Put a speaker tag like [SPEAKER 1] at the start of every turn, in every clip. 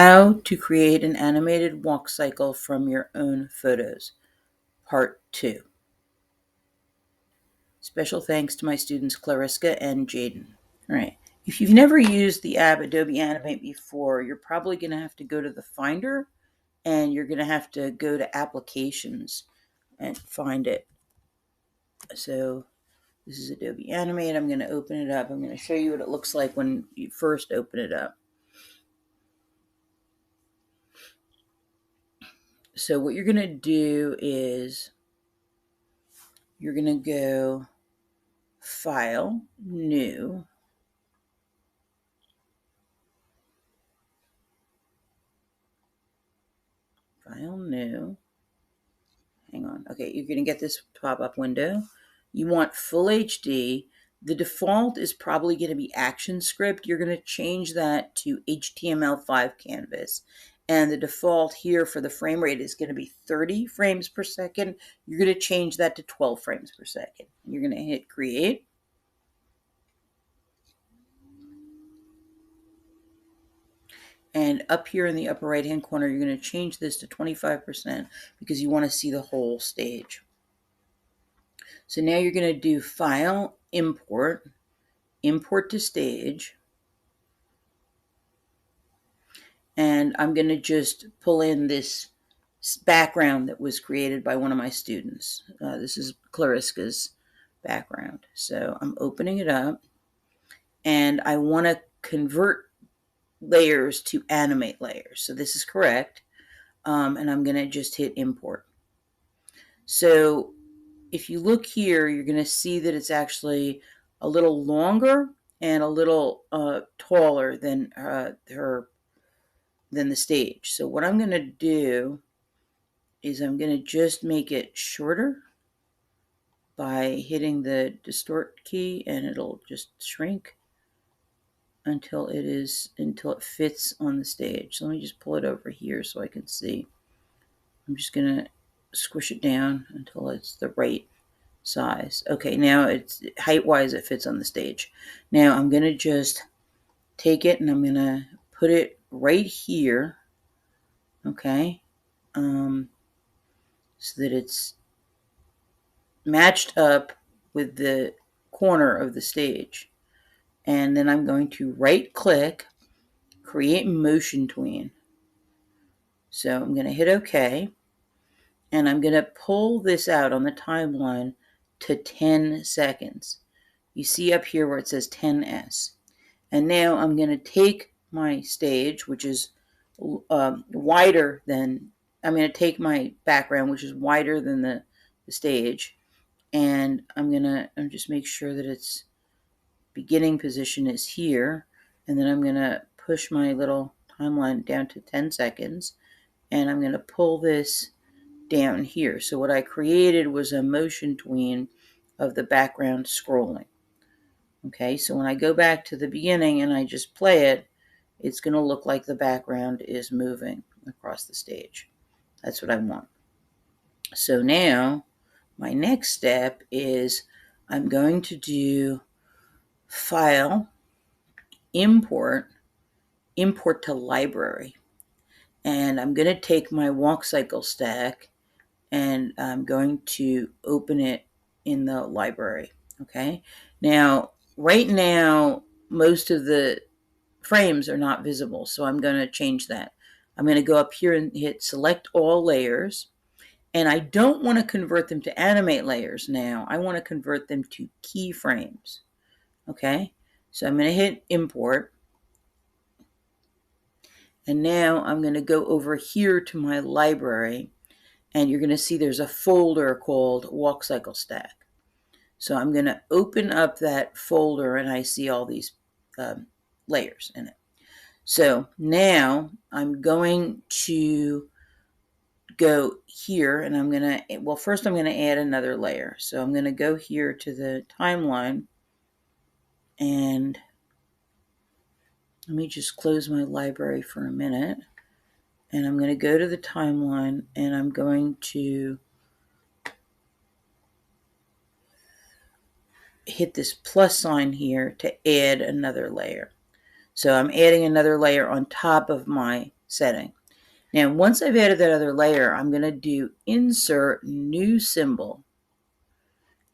[SPEAKER 1] How to create an animated walk cycle from your own photos, part 2. Special thanks to my students Clariska and Jaden. All right. If you've never used the app Adobe Animate before, you're probably going to have to go to the Finder and you're going to have to go to Applications and find it. So this is Adobe Animate. I'm going to open it up. I'm going to show you what it looks like when you first open it up. So what you're going to do is you're going to go File, New. File, New. Hang on. Okay, you're going to get this pop-up window. You want Full HD. The default is probably going to be ActionScript. You're going to change that to HTML5 canvas. And the default here for the frame rate is going to be 30 frames per second. You're going to change that to 12 frames per second. You're going to hit Create. And up here in the upper right hand corner, you're going to change this to 25% because you want to see the whole stage. So now you're going to do File, Import, Import to Stage. And I'm going to just pull in this background that was created by one of my students. This is Clariska's background. So I'm opening it up. And I want to convert layers to animate layers. So this is correct. And I'm going to just hit Import. So if you look here, you're going to see that it's actually a little longer and a little taller than the stage. So what I'm going to do is I'm going to just make it shorter by hitting the distort key, and it'll just shrink until it fits on the stage. So let me just pull it over here so I can see. I'm just going to squish it down until it's the right size. Okay, now it's height-wise it fits on the stage. Now I'm going to just take it and I'm going to put it right here, okay, so that it's matched up with the corner of the stage. And then I'm going to right-click, create motion tween. So I'm going to hit OK, and I'm going to pull this out on the timeline to 10 seconds. You see up here where it says 10S. And now I'm going to take my stage, which is wider than, I'm going to take my background, which is wider than the stage, and I'm just make sure that its beginning position is here, and then I'm going to push my little timeline down to 10 seconds, and I'm going to pull this down here. So what I created was a motion tween of the background scrolling. Okay, so when I go back to the beginning and I just play it, it's going to look like the background is moving across the stage. That's what I want. So now my next step is I'm going to do File, Import, Import to Library. And I'm going to take my walk cycle stack and I'm going to open it in the library. Okay, now right now most of the frames are not visible, so I'm going to change that. I'm going to go up here and hit Select All Layers, and I don't want to convert them to animate layers now. I want to convert them to keyframes. Okay, so I'm going to hit Import, and now I'm going to go over here to my library, and you're going to see there's a folder called Walk Cycle Stack. So I'm going to open up that folder, and I see all these layers in it. So now I'm going to go here, and I'm going to, well, first I'm going to add another layer. So I'm going to go here to the timeline, and let me just close my library for a minute. And I'm going to go to the timeline, and I'm going to hit this plus sign here to add another layer. So I'm adding another layer on top of my setting. Now, once I've added that other layer, I'm going to do Insert New Symbol.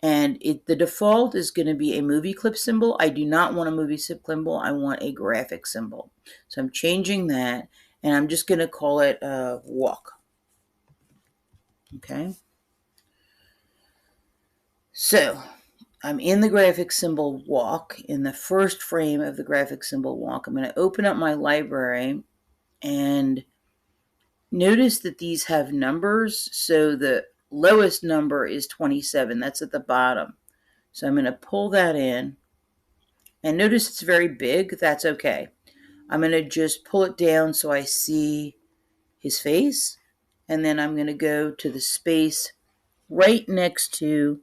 [SPEAKER 1] And the default is going to be a movie clip symbol. I do not want a movie clip symbol. I want a graphic symbol. So I'm changing that, and I'm just going to call it walk. Okay. So I'm in the graphic symbol walk, in the first frame of the graphic symbol walk. I'm going to open up my library, and notice that these have numbers. So the lowest number is 27. That's at the bottom. So I'm going to pull that in. And notice it's very big. That's okay. I'm going to just pull it down so I see his face. And then I'm going to go to the space right next to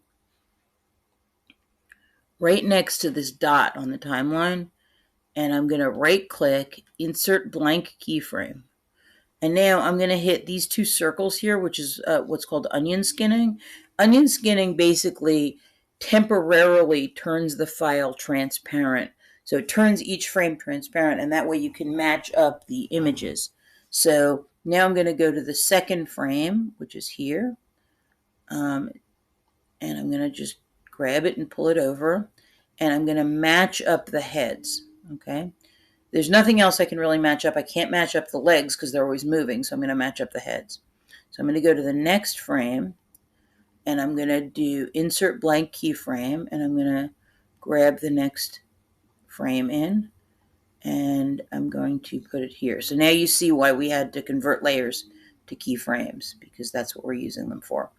[SPEAKER 1] this dot on the timeline. And I'm going to right click, insert blank keyframe. And now I'm going to hit these two circles here, which is what's called onion skinning. Onion skinning basically temporarily turns the file transparent. So it turns each frame transparent, and that way you can match up the images. So now I'm going to go to the second frame, which is here. And I'm going to just grab it and pull it over. And I'm going to match up the heads. Okay. There's nothing else I can really match up. I can't match up the legs because they're always moving, so I'm going to match up the heads. So I'm going to go to the next frame, and I'm going to do Insert Blank Keyframe, and I'm going to grab the next frame in, and I'm going to put it here. So now you see why we had to convert layers to keyframes, because that's what we're using them for.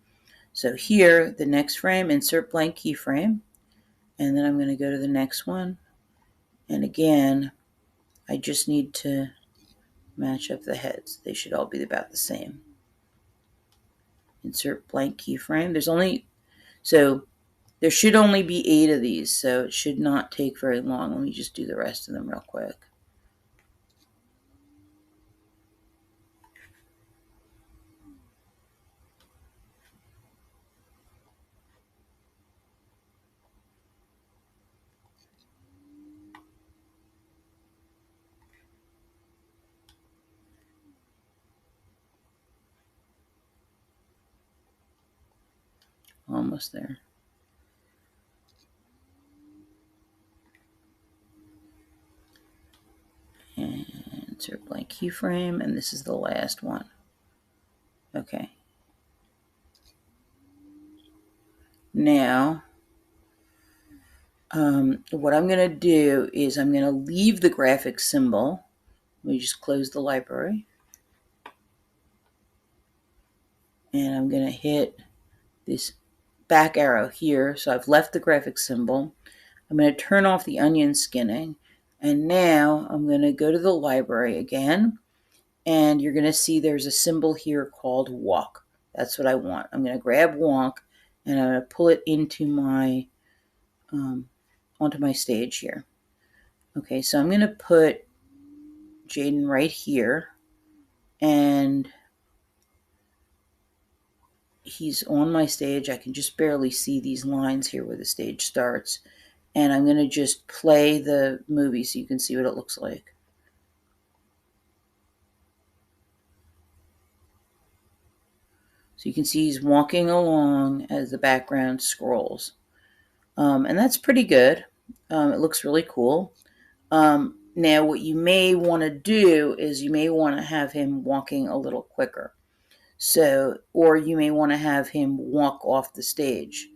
[SPEAKER 1] So here, the next frame, Insert Blank Keyframe, and then I'm going to go to the next one, and again, I just need to match up the heads. They should all be about the same. Insert blank keyframe. There should only be 8 of these, so it should not take very long. Let me just do the rest of them real quick. Almost there. And insert blank keyframe, and this is the last one. Okay. Now, what I'm going to do is I'm going to leave the graphic symbol. Let me just close the library. And I'm going to hit this back arrow here. So I've left the graphic symbol. I'm going to turn off the onion skinning. And now I'm going to go to the library again. And you're going to see there's a symbol here called walk. That's what I want. I'm going to grab walk, and I'm going to pull it into my onto my stage here. Okay, so I'm going to put Jaden right here, and he's on my stage. I can just barely see these lines here where the stage starts. And I'm going to just play the movie so you can see what it looks like. So you can see he's walking along as the background scrolls. And that's pretty good. It looks really cool. Now, what you may want to do is you may want to have him walking a little quicker. So, or you may want to have him walk off the stage.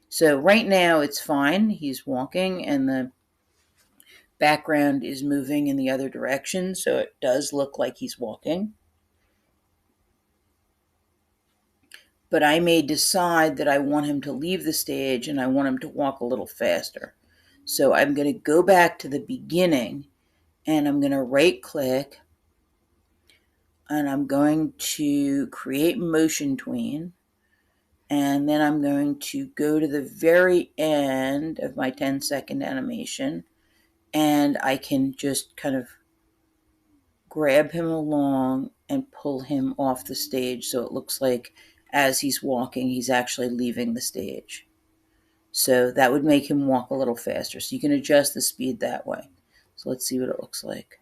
[SPEAKER 1] So right now it's fine. He's walking and the background is moving in the other direction. So it does look like he's walking. But I may decide that I want him to leave the stage and I want him to walk a little faster. So I'm going to go back to the beginning and I'm going to right click and I'm going to create motion tween. And then I'm going to go to the very end of my 10-second animation, and I can just kind of grab him along and pull him off the stage so it looks like as he's walking, he's actually leaving the stage. So that would make him walk a little faster. So you can adjust the speed that way. So let's see what it looks like.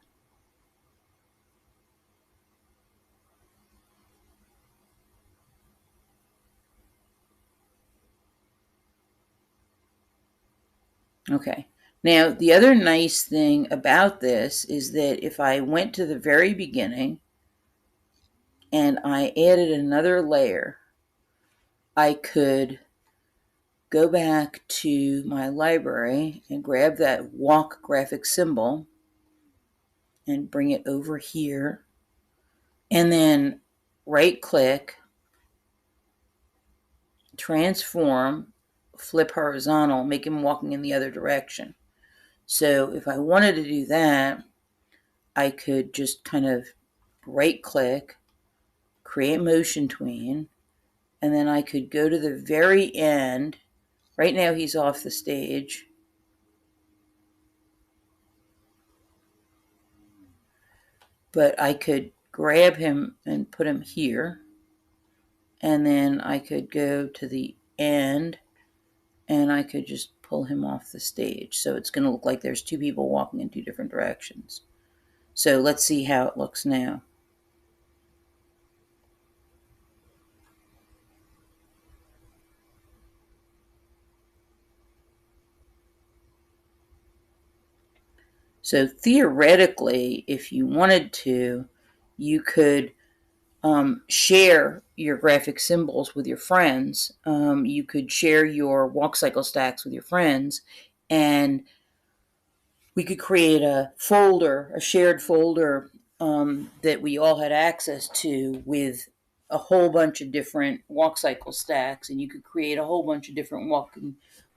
[SPEAKER 1] Okay. Now, the other nice thing about this is that if I went to the very beginning and I added another layer, I could go back to my library and grab that walk graphic symbol and bring it over here, and then right click, transform, flip horizontal, make him walking in the other direction. So if I wanted to do that, I could just kind of right click, create motion tween, and then I could go to the very end. Right now he's off the stage. But I could grab him and put him here. And then I could go to the end and I could just pull him off the stage. So it's going to look like there's two people walking in two different directions. So let's see how it looks now. So theoretically, if you wanted to, you could share your graphic symbols with your friends. You could share your walk cycle stacks with your friends, and we could create a folder, a shared folder that we all had access to with a whole bunch of different walk cycle stacks, and you could create a whole bunch of different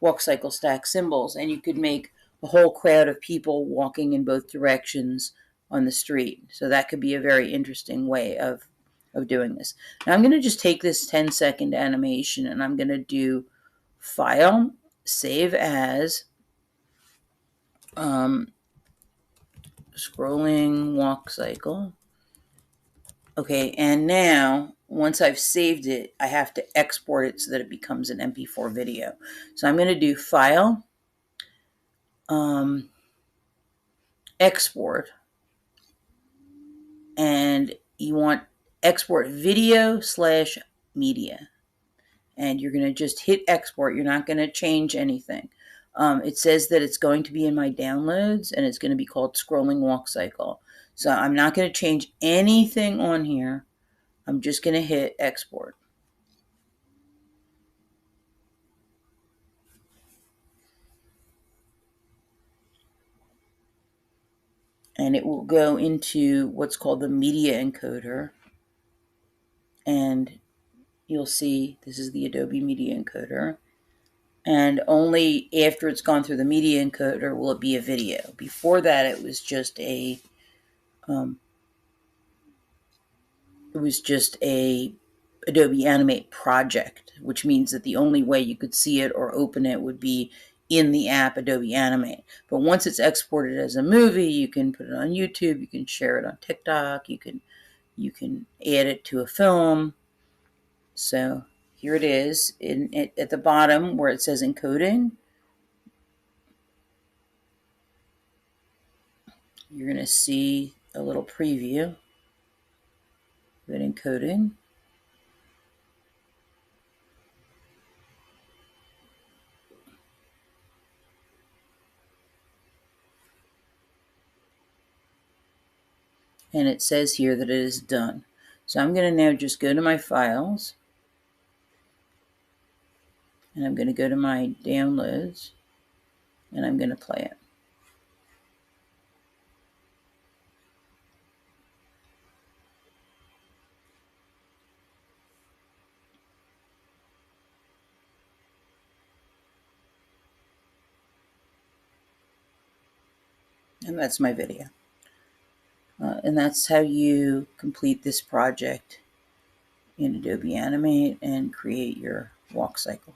[SPEAKER 1] walk cycle stack symbols, and you could make a whole crowd of people walking in both directions on the street. So that could be a very interesting way of doing this. Now I'm going to just take this 10-second animation and I'm going to do File, Save As, scrolling walk cycle. Okay, and now once I've saved it, I have to export it so that it becomes an MP4 video. So I'm going to do File, Export, and you want Export Video / Media. And you're going to just hit Export. You're not going to change anything. It says that it's going to be in my downloads and it's going to be called Scrolling Walk Cycle. So I'm not going to change anything on here. I'm just going to hit Export. And it will go into what's called the media encoder. And you'll see this is the Adobe Media Encoder. And only after it's gone through the media encoder will it be a video. Before that, it was just a Adobe Animate project, which means that the only way you could see it or open it would be in the app Adobe Animate. But once it's exported as a movie, you can put it on YouTube, you can share it on TikTok, you can add it to a film. So here it is at the bottom where it says encoding. You're going to see a little preview of it encoding. And it says here that it is done. So I'm going to now just go to my files, and I'm going to go to my downloads, and I'm going to play it. And that's my video. And that's how you complete this project in Adobe Animate and create your walk cycle.